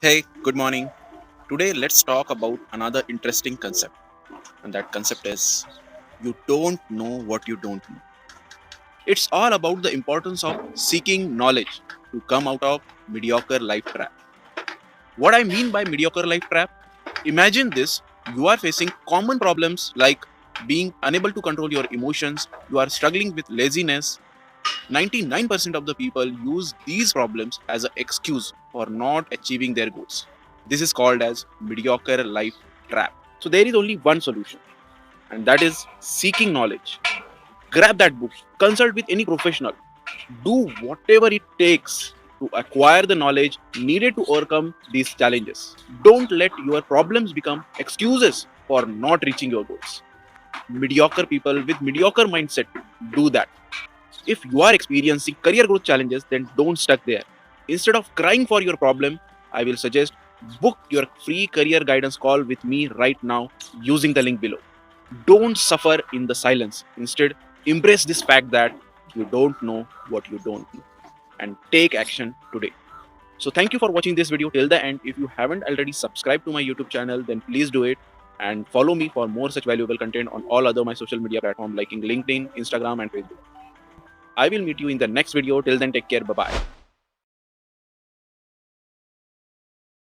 Hey, good morning. Today, let's talk about another interesting concept, and that concept is you don't know what you don't know. It's all about the importance of seeking knowledge to come out of mediocre life trap. What I mean by mediocre life trap, imagine this: you are facing common problems like being unable to control your emotions, you are struggling with laziness. 99% of the people use these problems as an excuse for not achieving their goals. This is called as mediocre life trap. So there is only one solution, and that is seeking knowledge. Grab that book, consult with any professional, do whatever it takes to acquire the knowledge needed to overcome these challenges. Don't let your problems become excuses for not reaching your goals. Mediocre people with mediocre mindset do that. If you are experiencing career growth challenges, then don't stuck there. Instead of crying for your problem, I will suggest book your free career guidance call with me right now using the link below. Don't suffer in the silence. Instead, embrace this fact that you don't know what you don't know and take action today. So thank you for watching this video till the end. If you haven't already subscribed to my YouTube channel, then please do it and follow me for more such valuable content on all other my social media platforms like LinkedIn, Instagram and Facebook. I will meet you in the next video. Till then, take care. Bye bye.